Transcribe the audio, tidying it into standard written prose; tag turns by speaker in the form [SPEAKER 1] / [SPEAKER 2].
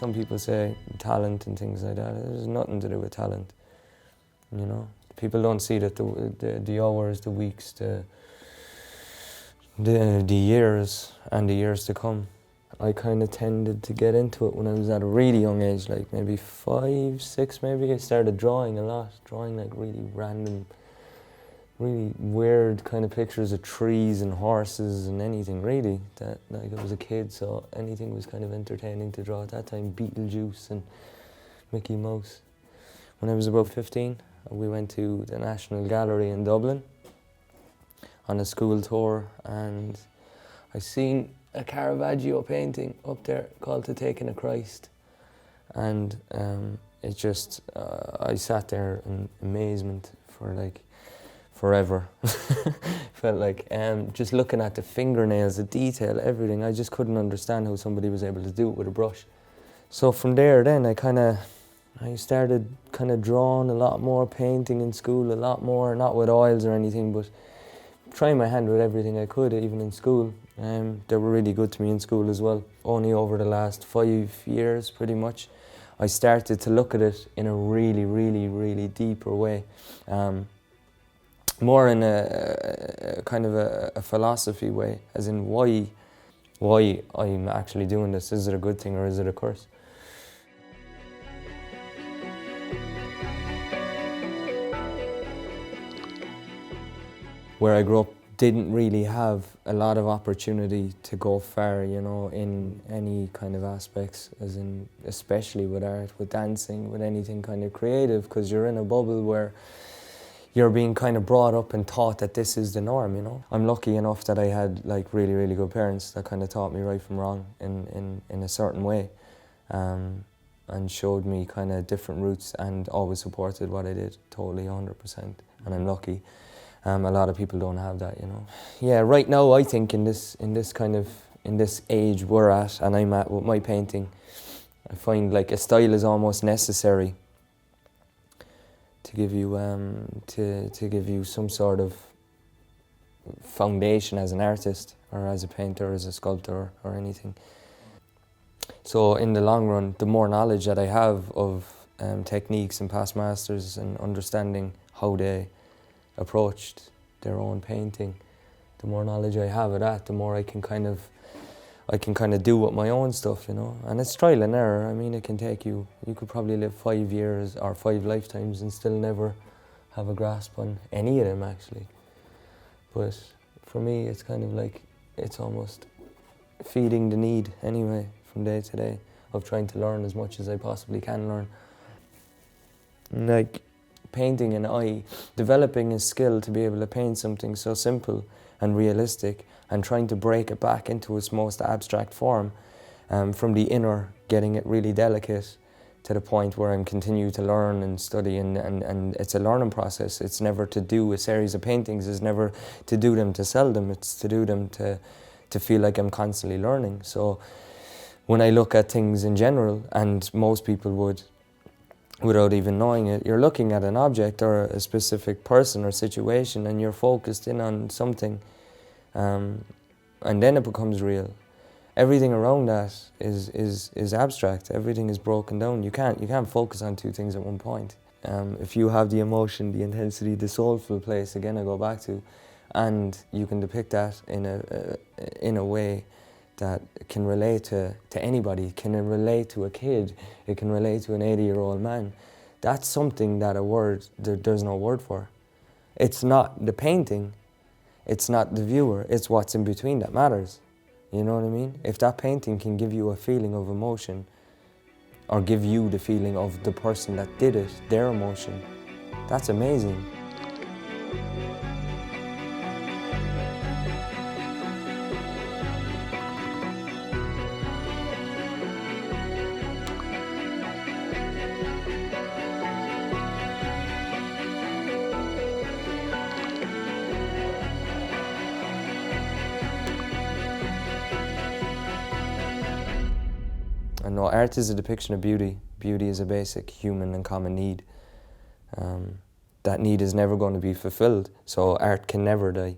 [SPEAKER 1] some people say talent and things like that. There's nothing to do with talent, you know. People don't see that the hours, the weeks, the years and the years to come. I kind of tended to get into it when I was at a really young age, like maybe 5, 6 maybe. I started drawing a lot, drawing like really random, really weird kind of pictures of trees and horses and anything really. That, like, I was a kid, so anything was kind of entertaining to draw at that time. Beetlejuice and Mickey Mouse. When I was about 15, we went to the National Gallery in Dublin on a school tour, and I seen a Caravaggio painting up there called "To Taking a Christ," and it just I sat there in amazement for like forever. Felt like just looking at the fingernails, the detail, everything. I just couldn't understand how somebody was able to do it with a brush. So from there, then I started kind of drawing a lot more, painting in school a lot more, not with oils or anything, but trying my hand with everything I could, even in school. They were really good to me in school as well. Only over the last 5 years, pretty much, I started to look at it in a really, really, really deeper way. More in a kind of a philosophy way, as in why I'm actually doing this. Is it a good thing or is it a curse? Where I grew up didn't really have a lot of opportunity to go far, you know, in any kind of aspects, as in especially with art, with dancing, with anything kind of creative, because you're in a bubble where you're being kind of brought up and taught that this is the norm, you know. I'm lucky enough that I had like really, really good parents that kind of taught me right from wrong in a certain way, and showed me kind of different routes and always supported what I did, totally 100%, and I'm lucky. A lot of people don't have that, you know. Yeah, right now I think in this age we're at, and I'm at with my painting, I find like a style is almost necessary to give you to give you some sort of foundation as an artist or as a painter, as a sculptor or anything. So in the long run, the more knowledge that I have of techniques and past masters and understanding how they approached their own painting, the more knowledge I have of that, the more I can kind of do with my own stuff, you know. And it's trial and error. I mean, it can take you could probably live 5 years or 5 lifetimes and still never have a grasp on any of them, actually. But for me, it's kind of like, it's almost feeding the need anyway, from day to day, of trying to learn as much as I possibly can learn. Like, painting an eye, developing a skill to be able to paint something so simple and realistic, and trying to break it back into its most abstract form, from the inner, getting it really delicate to the point where I'm continue to learn and study, and it's a learning process. It's never to do a series of paintings, it's never to do them to sell them, it's to do them to feel like I'm constantly learning. So when I look at things in general, and most people would, without even knowing it, you're looking at an object or a specific person or situation, and you're focused in on something, and then it becomes real. Everything around that is abstract. Everything is broken down. You can't focus on two things at one point. If you have the emotion, the intensity, the soulful place, again I go back to, and you can depict that in a way that can relate to anybody. It can relate to a kid, it can relate to an 80-year-old man. That's something that there's no word for. It's not the painting, it's not the viewer, it's what's in between that matters. You know what I mean? If that painting can give you a feeling of emotion, or give you the feeling of the person that did it, their emotion, that's amazing. And no, art is a depiction of beauty. Beauty is a basic human and common need. That need is never going to be fulfilled, so art can never die.